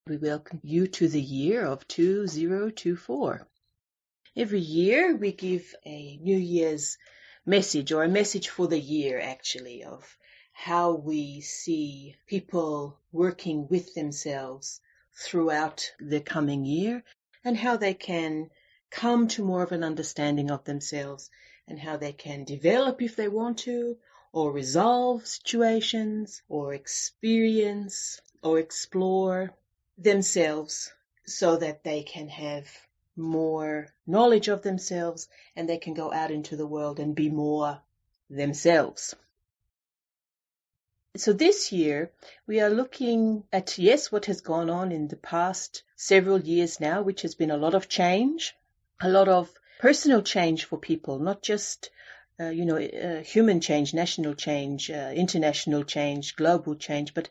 We welcome you to the year of 2024. Every year we give a New Year's message, or a message for the year actually, of how we see people working with themselves throughout the coming year and how they can come to more of an understanding of themselves and how they can develop if they want to, or resolve situations, or experience, or explore themselves so that they can have more knowledge of themselves and they can go out into the world and be more themselves. So this year we are looking at, yes, what has gone on in the past several years now, which has been a lot of change, a lot of personal change for people, not just human change, national change, international change, global change, but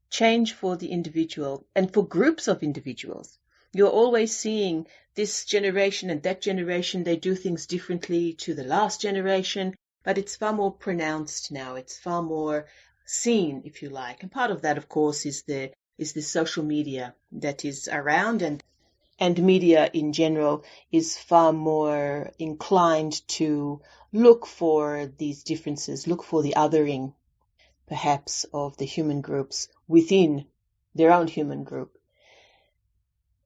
change for the individual and for groups of individuals. You're always seeing this generation and that generation, they do things differently to the last generation, but it's far more pronounced now. It's far more seen, if you like. And part of that, of course, is the social media that is around, and media in general is far more inclined to look for these differences, look for the othering, perhaps, of the human groups within their own human group,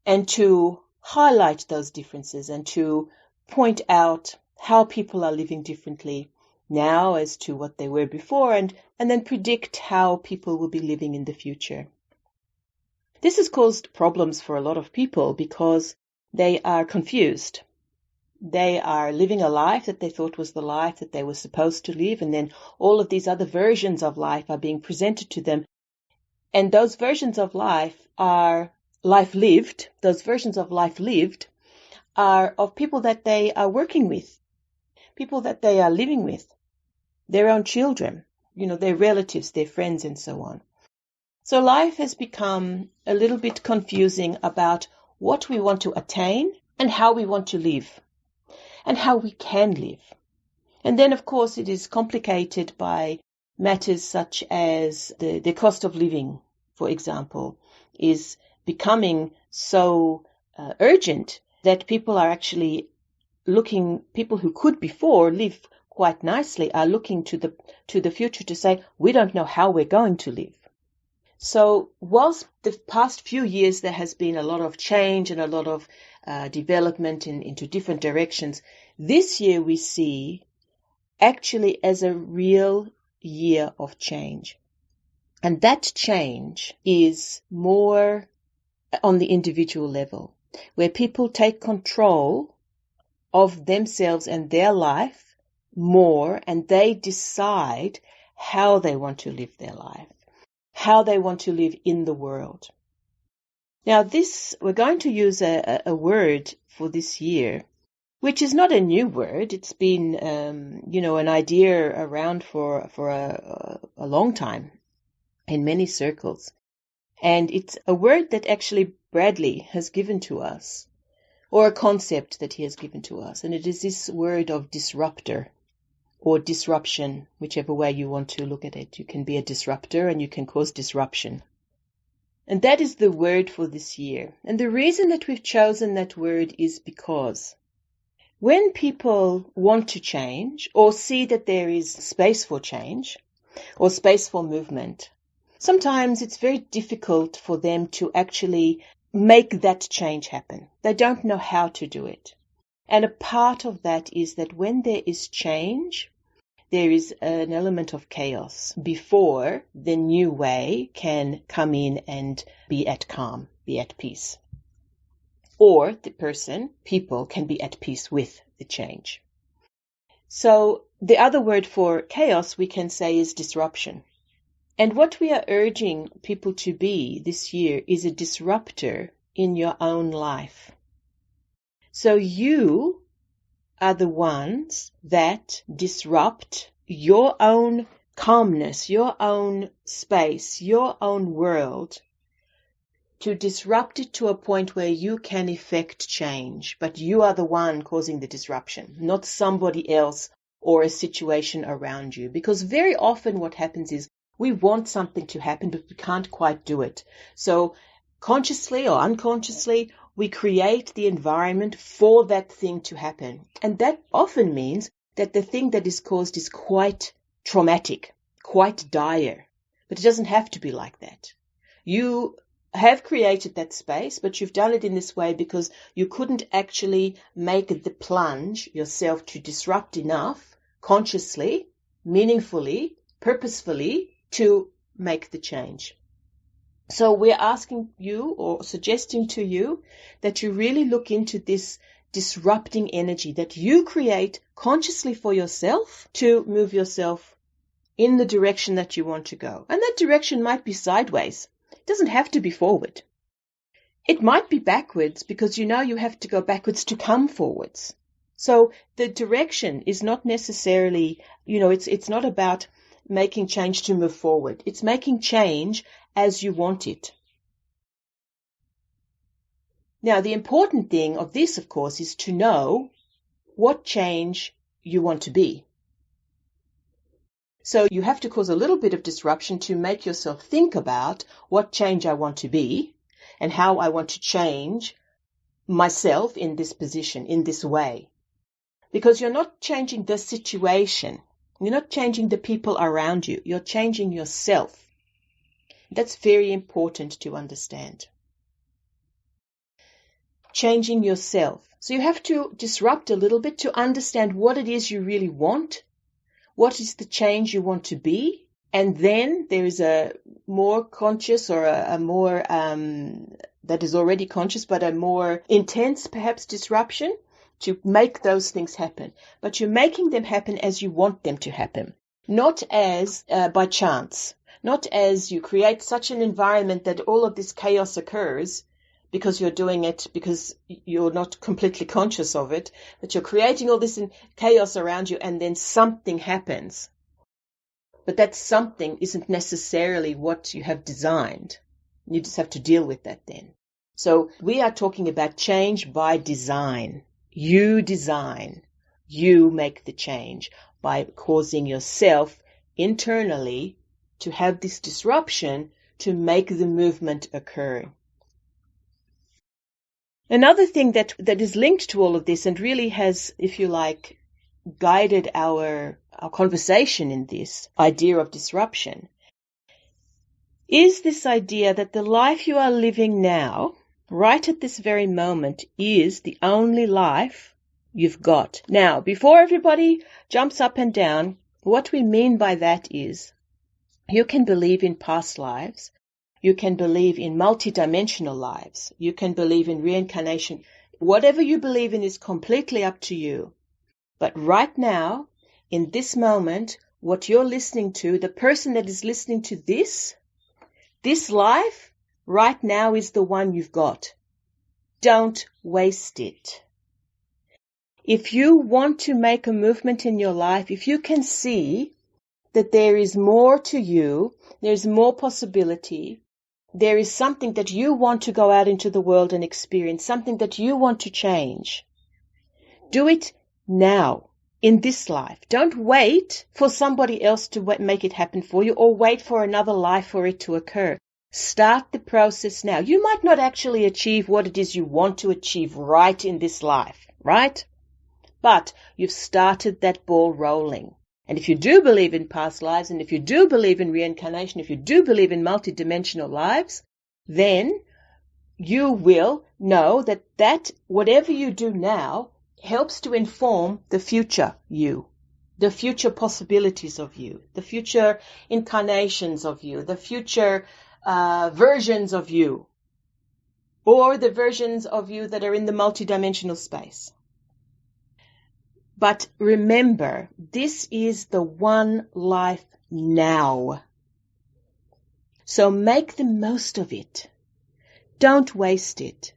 and to highlight those differences and to point out how people are living differently now as to what they were before, and then predict how people will be living in the future. This has caused problems for a lot of people because they are confused. They are living a life that they thought was the life that they were supposed to live, and then all of these other versions of life are being presented to them. And those versions of life are life lived. Those versions of life lived are of people that they are working with, people that they are living with, their own children, their relatives, their friends, and so on. So life has become a little bit confusing about what we want to attain and how we want to live, and how we can live. And then, of course, it is complicated by matters such as the cost of living, for example, is becoming so urgent that people are actually people who could before live quite nicely are looking to the future to say, we don't know how we're going to live. So whilst the past few years there has been a lot of change and a lot of development into different directions, this year we see actually as a real year of change. And that change is more on the individual level, where people take control of themselves and their life more, and they decide how they want to live their life, how they want to live in the world. Now we're going to use a word for this year, which is not a new word. It's been, an idea around for a long time in many circles. And it's a word that actually Bradley has given to us, or a concept that he has given to us. And it is this word of disruptor, or disruption, whichever way you want to look at it. You can be a disruptor and you can cause disruption. And that is the word for this year. And the reason that we've chosen that word is because when people want to change or see that there is space for change or space for movement, sometimes it's very difficult for them to actually make that change happen. They don't know how to do it. And a part of that is that when there is change, there is an element of chaos before the new way can come in and be at calm, be at peace. Or people can be at peace with the change. So the other word for chaos we can say is disruption. And what we are urging people to be this year is a disruptor in your own life. So you are the ones that disrupt your own calmness, your own space, your own world, to disrupt it to a point where you can effect change. But you are the one causing the disruption, not somebody else or a situation around you. Because very often what happens is we want something to happen, but we can't quite do it. So consciously or unconsciously, we create the environment for that thing to happen. And that often means that the thing that is caused is quite traumatic, quite dire. But it doesn't have to be like that. You have created that space, but you've done it in this way because you couldn't actually make the plunge yourself to disrupt enough, consciously, meaningfully, purposefully, to make the change. So we're asking you or suggesting to you that you really look into this disrupting energy that you create consciously for yourself to move yourself in the direction that you want to go. And that direction might be sideways. It doesn't have to be forward. It might be backwards because you have to go backwards to come forwards. So the direction is not necessarily, it's not about making change to move forward. It's making change as you want it. Now, the important thing of this, of course, is to know what change you want to be. So you have to cause a little bit of disruption to make yourself think about what change I want to be and how I want to change myself in this position, in this way. Because you're not changing the situation. You're not changing the people around you. You're changing yourself. That's very important to understand. Changing yourself. So you have to disrupt a little bit to understand what it is you really want. What is the change you want to be? And then there is a more conscious or a more, that is already conscious, but a more intense perhaps disruption to make those things happen. But you're making them happen as you want them to happen. Not as by chance. Not as you create such an environment that all of this chaos occurs because you're doing it because you're not completely conscious of it, that you're creating all this chaos around you and then something happens. But that something isn't necessarily what you have designed. You just have to deal with that then. So we are talking about change by design. You design. You make the change by causing yourself internally to have this disruption to make the movement occur. Another thing that is linked to all of this and really has, if you like, guided our conversation in this idea of disruption is this idea that the life you are living now, right at this very moment, is the only life you've got. Now, before everybody jumps up and down, what we mean by that is you can believe in past lives. You can believe in multidimensional lives. You can believe in reincarnation. Whatever you believe in is completely up to you. But right now, in this moment, what you're listening to, the person that is listening to this life, right now is the one you've got. Don't waste it. If you want to make a movement in your life, if you can see that there is more to you, there's more possibility, there is something that you want to go out into the world and experience, something that you want to change, do it now, in this life. Don't wait for somebody else to make it happen for you or wait for another life for it to occur. Start the process now. You might not actually achieve what it is you want to achieve right in this life, right? But you've started that ball rolling. And if you do believe in past lives, and if you do believe in reincarnation, if you do believe in multidimensional lives, then you will know that whatever you do now helps to inform the future you, the future possibilities of you, the future incarnations of you, the future versions of you, or the versions of you that are in the multidimensional space. But remember, this is the one life now. So make the most of it. Don't waste it.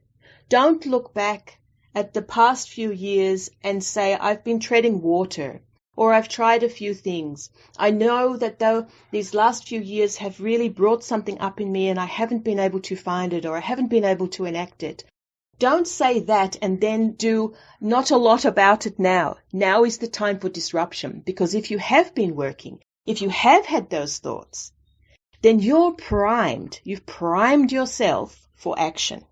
Don't look back at the past few years and say, I've been treading water, or I've tried a few things. I know that though these last few years have really brought something up in me and I haven't been able to find it or I haven't been able to enact it. Don't say that and then do not a lot about it now. Now is the time for disruption, because if you have been working, if you have had those thoughts, then you're primed. You've primed yourself for action.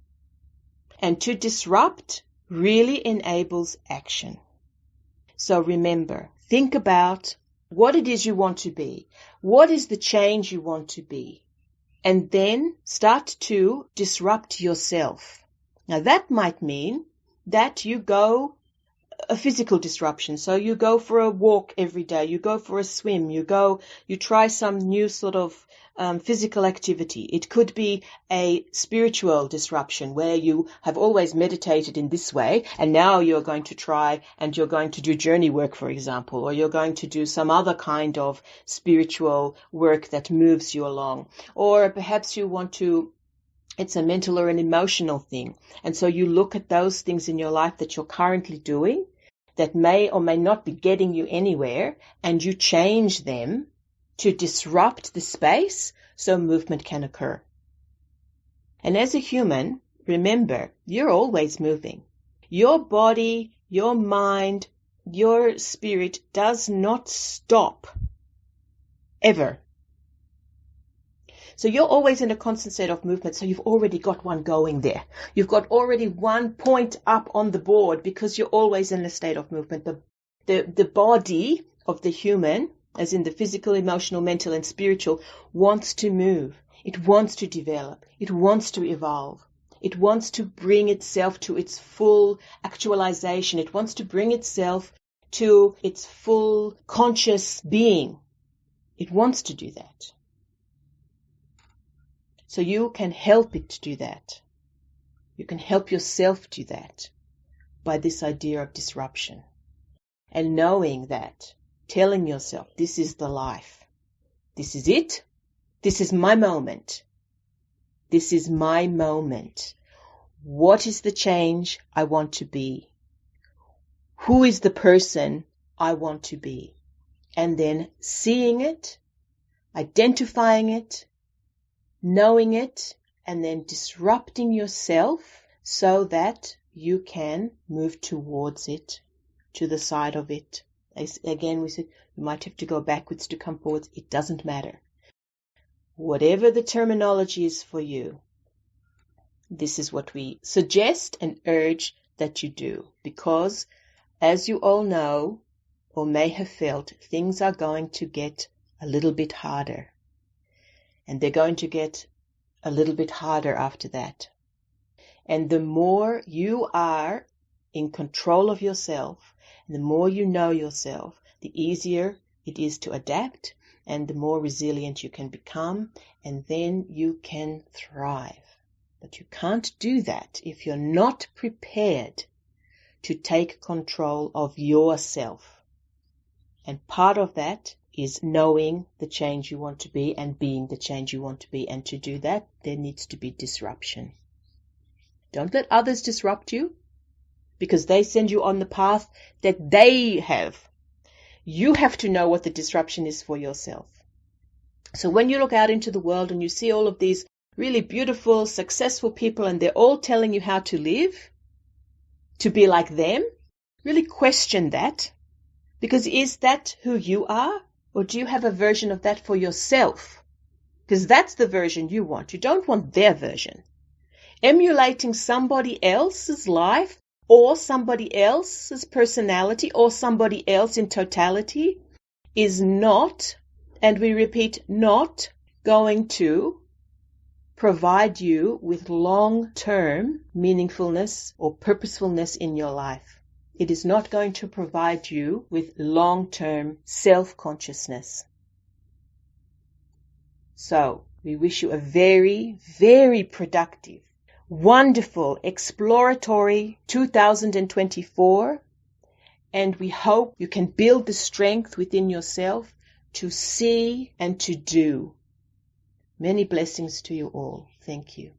And to disrupt really enables action. So remember, think about what it is you want to be. What is the change you want to be? And then start to disrupt yourself. Now that might mean that you go a physical disruption. So you go for a walk every day, you go for a swim, you try some new sort of physical activity. It could be a spiritual disruption where you have always meditated in this way and now you're going to try and you're going to do journey work, for example, or you're going to do some other kind of spiritual work that moves you along. Or perhaps you want to it's a mental or an emotional thing. And so you look at those things in your life that you're currently doing that may or may not be getting you anywhere, and you change them to disrupt the space so movement can occur. And as a human, remember, you're always moving. Your body, your mind, your spirit does not stop ever. So you're always in a constant state of movement, so you've already got one going there. You've got already 1 point up on the board because you're always in a state of movement. The body of the human, as in the physical, emotional, mental, and spiritual, wants to move. It wants to develop. It wants to evolve. It wants to bring itself to its full actualization. It wants to bring itself to its full conscious being. It wants to do that. So you can help it do that. You can help yourself do that by this idea of disruption. And knowing that, telling yourself, this is the life. This is it. This is my moment. This is my moment. What is the change I want to be? Who is the person I want to be? And then seeing it, identifying it, knowing it, and then disrupting yourself so that you can move towards it, to the side of it. Again, we said you might have to go backwards to come forwards. It doesn't matter. Whatever the terminology is for you, this is what we suggest and urge that you do. Because, as you all know, or may have felt, things are going to get a little bit harder. And they're going to get a little bit harder after that. And the more you are in control of yourself, and the more you know yourself, the easier it is to adapt, and the more resilient you can become, and then you can thrive. But you can't do that if you're not prepared to take control of yourself. And part of that is knowing the change you want to be and being the change you want to be. And to do that, there needs to be disruption. Don't let others disrupt you because they send you on the path that they have. You have to know what the disruption is for yourself. So when you look out into the world and you see all of these really beautiful, successful people and they're all telling you how to live, to be like them, really question that. Because is that who you are? Or do you have a version of that for yourself? Because that's the version you want. You don't want their version. Emulating somebody else's life or somebody else's personality or somebody else in totality is not, and we repeat, not going to provide you with long-term meaningfulness or purposefulness in your life. It is not going to provide you with long-term self-consciousness. So, we wish you a very, very productive, wonderful, exploratory 2024, and we hope you can build the strength within yourself to see and to do. Many blessings to you all. Thank you.